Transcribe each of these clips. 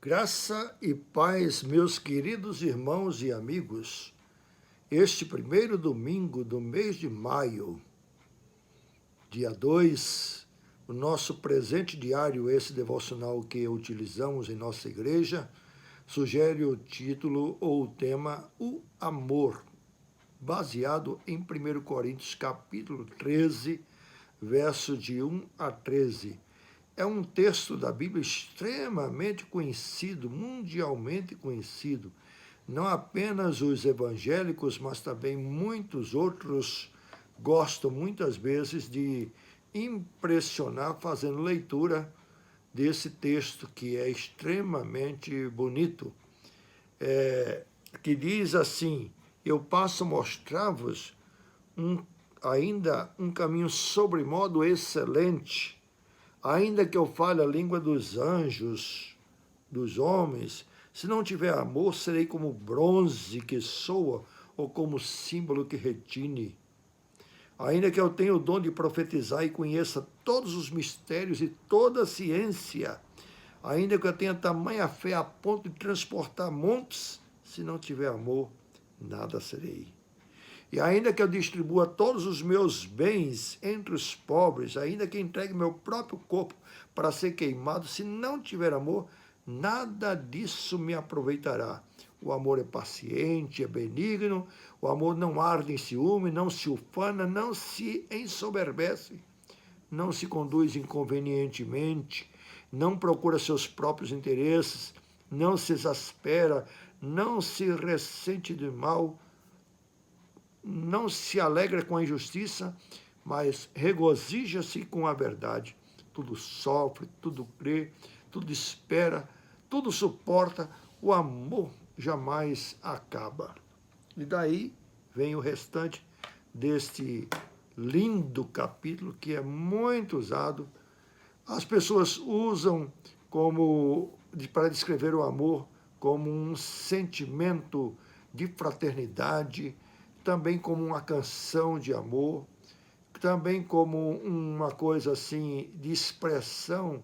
Graça e paz, meus queridos irmãos e amigos. Este primeiro domingo do mês de maio, dia 2, o nosso presente diário, esse devocional que utilizamos em nossa igreja, sugere o título ou o tema O Amor, baseado em 1 Coríntios capítulo 13, versos de 1 a 13. É um texto da Bíblia extremamente conhecido, mundialmente conhecido. Não apenas os evangélicos, mas também muitos outros gostam muitas vezes de impressionar fazendo leitura desse texto que é extremamente bonito. Que diz assim: eu passo a mostrar-vos ainda um caminho sobremodo excelente. Ainda que eu fale a língua dos anjos, dos homens, se não tiver amor, serei como bronze que soa ou como símbolo que retine. Ainda que eu tenha o dom de profetizar e conheça todos os mistérios e toda a ciência, ainda que eu tenha tamanha fé a ponto de transportar montes, se não tiver amor, nada serei. E ainda que eu distribua todos os meus bens entre os pobres, ainda que entregue meu próprio corpo para ser queimado, se não tiver amor, nada disso me aproveitará. O amor é paciente, é benigno, o amor não arde em ciúme, não se ufana, não se ensoberbece, não se conduz inconvenientemente, não procura seus próprios interesses, não se exaspera, não se ressente de mal, não se alegra com a injustiça, mas regozija-se com a verdade. Tudo sofre, tudo crê, tudo espera, tudo suporta. O amor jamais acaba. E daí vem o restante deste lindo capítulo que é muito usado. As pessoas usam para descrever o amor como um sentimento de fraternidade, também como uma canção de amor, também como uma coisa assim de expressão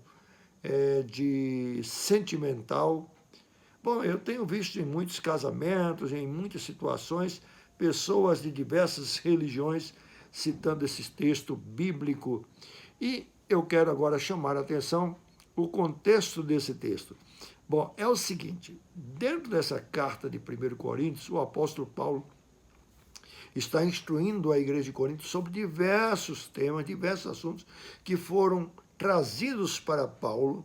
de sentimental. Bom, eu tenho visto em muitos casamentos, em muitas situações, pessoas de diversas religiões citando esse texto bíblico. E eu quero agora chamar a atenção o contexto desse texto. Bom, é o seguinte, dentro dessa carta de 1 Coríntios, o apóstolo Paulo está instruindo a igreja de Corinto sobre diversos temas, diversos assuntos que foram trazidos para Paulo.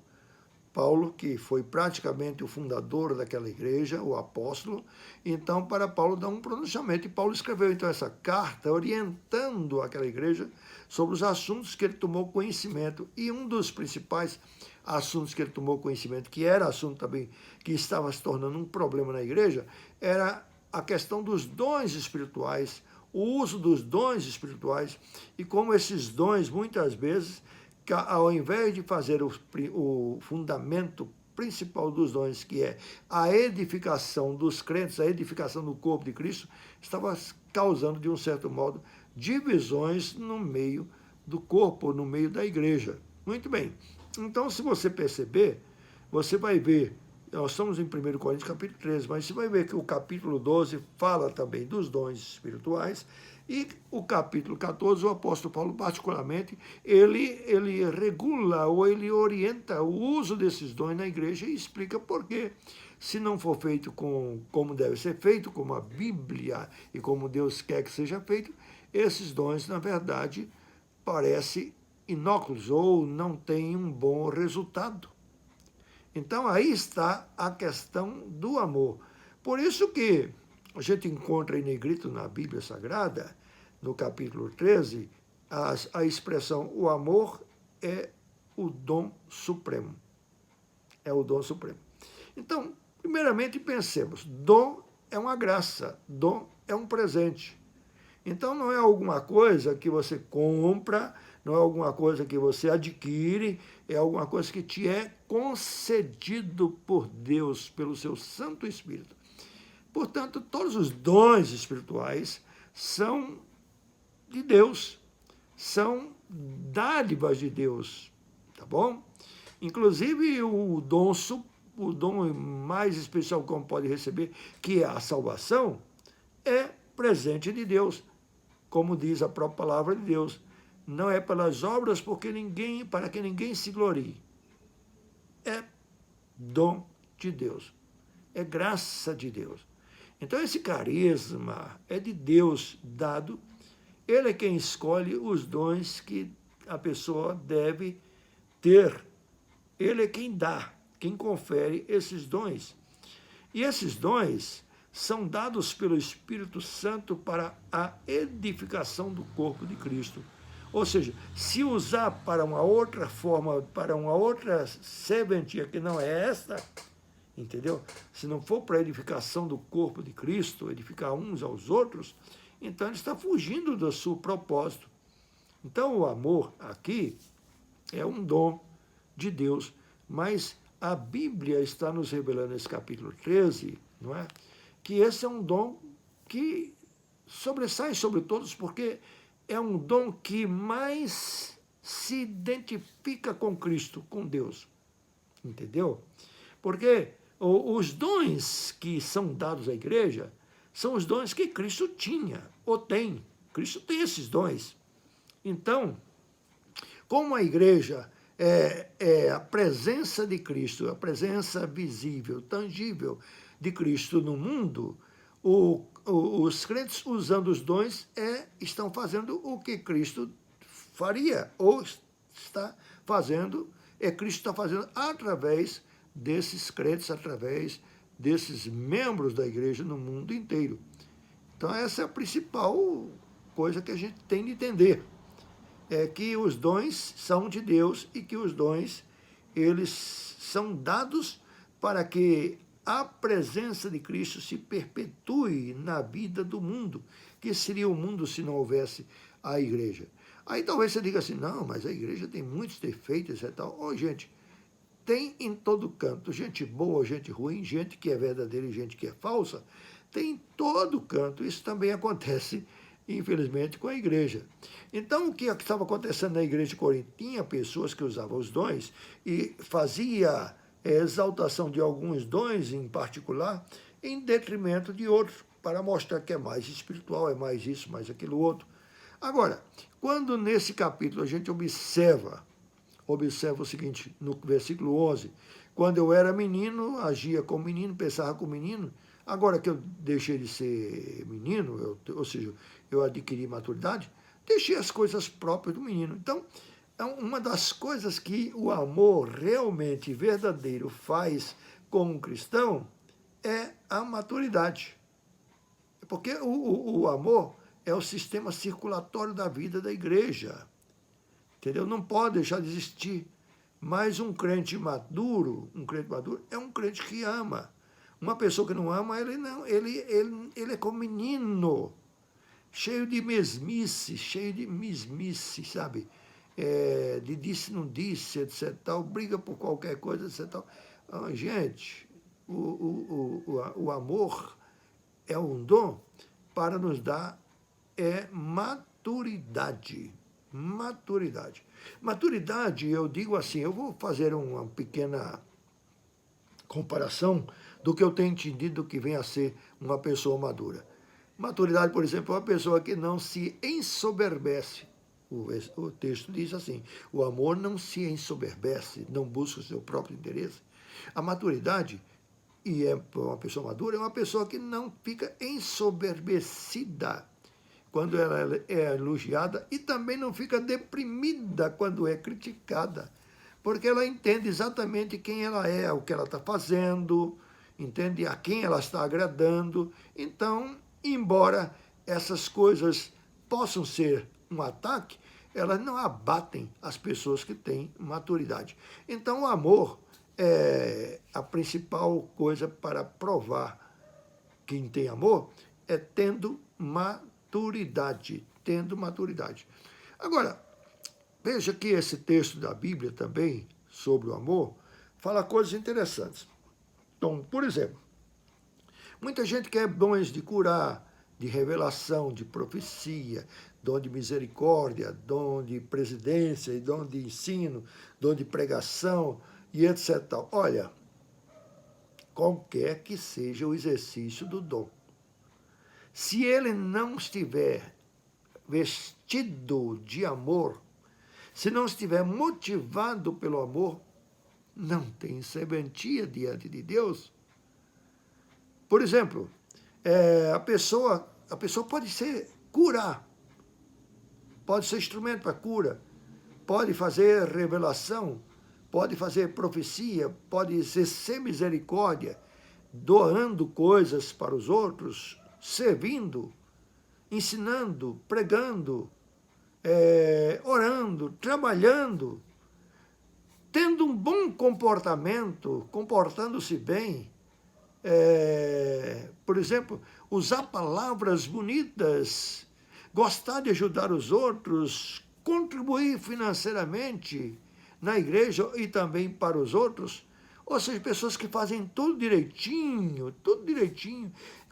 Paulo, que foi praticamente o fundador daquela igreja, o apóstolo, então para Paulo dar um pronunciamento. E Paulo escreveu então essa carta orientando aquela igreja sobre os assuntos que ele tomou conhecimento. E um dos principais assuntos que ele tomou conhecimento, que era assunto também que estava se tornando um problema na igreja, era a questão dos dons espirituais, o uso dos dons espirituais e como esses dons, muitas vezes, ao invés de fazer o fundamento principal dos dons, que é a edificação dos crentes, a edificação do corpo de Cristo, estava causando, de um certo modo, divisões no meio do corpo, no meio da igreja. Muito bem. Então, se você perceber, você vai ver, nós estamos em 1 Coríntios capítulo 13, mas você vai ver que o capítulo 12 fala também dos dons espirituais, e o capítulo 14, o apóstolo Paulo, particularmente, ele regula ou ele orienta o uso desses dons na igreja e explica por quê. Se não for feito como deve ser feito, como a Bíblia e como Deus quer que seja feito, esses dons, na verdade, parecem inóculos ou não têm um bom resultado. Então, aí está a questão do amor. Por isso que a gente encontra em negrito na Bíblia Sagrada, no capítulo 13, a expressão o amor é o dom supremo. É o dom supremo. Então, primeiramente pensemos, dom é uma graça, dom é um presente. Então, não é alguma coisa que você compra, não é alguma coisa que você adquire, é alguma coisa que te é concedido por Deus, pelo seu Santo Espírito. Portanto, todos os dons espirituais são de Deus, são dádivas de Deus, tá bom? Inclusive o dom o dom mais especial que pode receber, que é a salvação, é presente de Deus, como diz a própria palavra de Deus. Não é pelas obras para que ninguém se glorie. É dom de Deus. É graça de Deus. Então esse carisma é de Deus dado. Ele é quem escolhe os dons que a pessoa deve ter. Ele é quem dá, quem confere esses dons. E esses dons são dados pelo Espírito Santo para a edificação do corpo de Cristo. Ou seja, se usar para uma outra forma, para uma outra serventia que não é esta, entendeu? Se não for para a edificação do corpo de Cristo, edificar uns aos outros, então ele está fugindo do seu propósito. Então o amor aqui é um dom de Deus, mas a Bíblia está nos revelando nesse capítulo 13, não é? Que esse é um dom que sobressai sobre todos, porque é um dom que mais se identifica com Cristo, com Deus. Entendeu? Porque os dons que são dados à igreja são os dons que Cristo tinha, ou tem. Cristo tem esses dons. Então, como a igreja é a presença de Cristo, a presença visível, tangível de Cristo no mundo, os crentes usando os dons estão fazendo o que Cristo faria, ou está fazendo, Cristo está fazendo através desses crentes, através desses membros da igreja no mundo inteiro. Então essa é a principal coisa que a gente tem de entender. É que os dons são de Deus e que os dons, eles são dados para que a presença de Cristo se perpetue na vida do mundo, que seria o mundo se não houvesse a igreja. Aí talvez você diga assim, não, mas a igreja tem muitos defeitos e tal. Ô, gente, tem em todo canto, gente boa, gente ruim, gente que é verdadeira e gente que é falsa, tem em todo canto. Isso também acontece, infelizmente, com a igreja. Então, o que estava acontecendo na igreja de Corinto? Tinha pessoas que usavam os dons e fazia exaltação de alguns dons em particular em detrimento de outros, para mostrar que é mais espiritual, é mais isso, mais aquilo outro. Agora, quando nesse capítulo a gente observa o seguinte, no versículo 11, quando eu era menino, agia como menino, pensava como menino, agora que eu deixei de ser menino, ou seja, eu adquiri maturidade, deixei as coisas próprias do menino. Então, uma das coisas que o amor realmente verdadeiro faz com um cristão é a maturidade. Porque o amor é o sistema circulatório da vida da igreja. Entendeu? Não pode deixar de existir. Mas um crente maduro é um crente que ama. Uma pessoa que não ama, ele é como menino, cheio de mesmice, sabe? De disse, não disse, etc. Tal, briga por qualquer coisa, etc. Tal. Gente, o amor é um dom para nos dar maturidade. Maturidade, eu digo assim, eu vou fazer uma pequena comparação do que eu tenho entendido do que vem a ser uma pessoa madura. Maturidade, por exemplo, é uma pessoa que não se ensoberbece. O texto diz assim, o amor não se ensoberbece, não busca o seu próprio interesse. A maturidade, e é uma pessoa madura, é uma pessoa que não fica ensoberbecida quando ela é elogiada e também não fica deprimida quando é criticada, porque ela entende exatamente quem ela é, o que ela está fazendo, entende a quem ela está agradando. Então, embora essas coisas possam ser um ataque, elas não abatem as pessoas que têm maturidade. Então, o amor é a principal coisa para provar quem tem amor, é tendo maturidade. Agora, veja que esse texto da Bíblia também, sobre o amor, fala coisas interessantes. Então, por exemplo, muita gente quer dons de curar, de revelação, de profecia, dom de misericórdia, dom de presidência, dom de ensino, dom de pregação e etc. Olha, qualquer que seja o exercício do dom. Se ele não estiver vestido de amor, se não estiver motivado pelo amor, não tem serventia diante de Deus. Por exemplo, a pessoa pode curar, pode ser instrumento para cura, pode fazer revelação, pode fazer profecia, pode exercer misericórdia, doando coisas para os outros, servindo, ensinando, pregando, orando, trabalhando, tendo um bom comportamento, comportando-se bem. Por exemplo, usar palavras bonitas, gostar de ajudar os outros, contribuir financeiramente na igreja e também para os outros. Ou seja, pessoas que fazem tudo direitinho,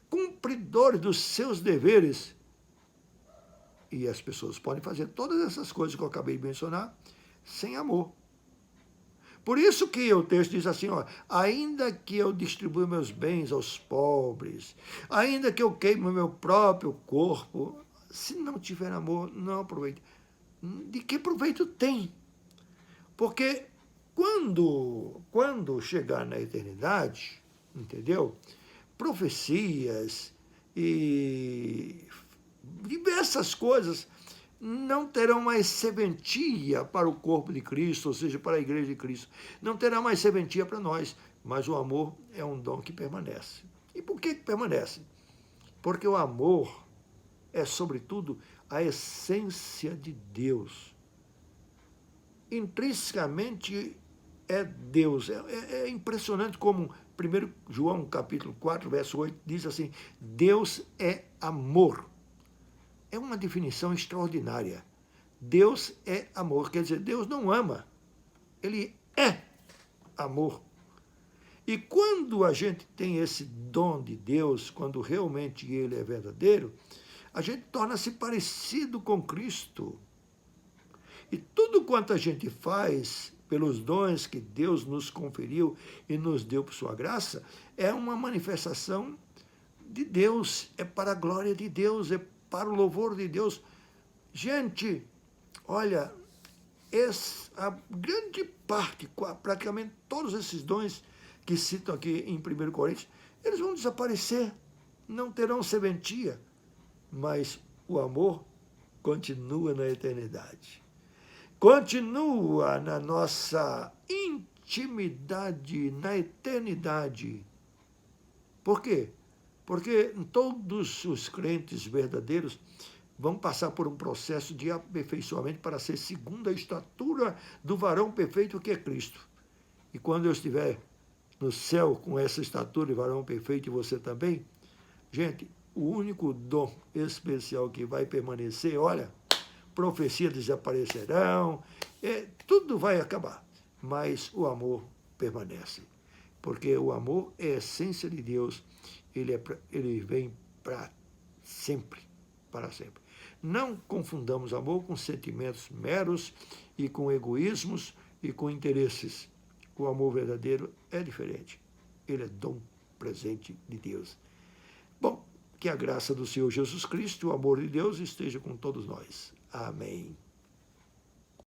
cumpridores dos seus deveres. E as pessoas podem fazer todas essas coisas que eu acabei de mencionar sem amor. Por isso que o texto diz assim, ó, ainda que eu distribua meus bens aos pobres, ainda que eu queime o meu próprio corpo, se não tiver amor, não aproveite. De que proveito tem? Porque quando chegar na eternidade, entendeu? Profecias e diversas coisas não terão mais serventia para o corpo de Cristo, ou seja, para a igreja de Cristo. Não terá mais serventia para nós, mas o amor é um dom que permanece. E por que permanece? Porque o amor é, sobretudo, a essência de Deus. Intrinsecamente é Deus. É impressionante como 1 João capítulo 4, verso 8, diz assim, Deus é amor. É uma definição extraordinária. Deus é amor. Quer dizer, Deus não ama. Ele é amor. E quando a gente tem esse dom de Deus, quando realmente ele é verdadeiro, a gente torna-se parecido com Cristo. E tudo quanto a gente faz pelos dons que Deus nos conferiu e nos deu por sua graça, é uma manifestação de Deus, é para a glória de Deus, é para o louvor de Deus. Gente, olha, a grande parte, praticamente todos esses dons que citam aqui em 1 Coríntios, eles vão desaparecer, não terão serventia, mas o amor continua na eternidade. Continua na nossa intimidade, na eternidade. Por quê? Porque todos os crentes verdadeiros vão passar por um processo de aperfeiçoamento para ser segundo a estatura do varão perfeito que é Cristo. E quando eu estiver no céu com essa estatura de varão perfeito e você também, gente, o único dom especial que vai permanecer, olha, profecias desaparecerão, tudo vai acabar, mas o amor permanece, porque o amor é a essência de Deus, ele vem para sempre, para sempre. Não confundamos amor com sentimentos meros e com egoísmos e com interesses. O amor verdadeiro é diferente, ele é dom presente de Deus. Bom, que a graça do Senhor Jesus Cristo e o amor de Deus esteja com todos nós. Amém.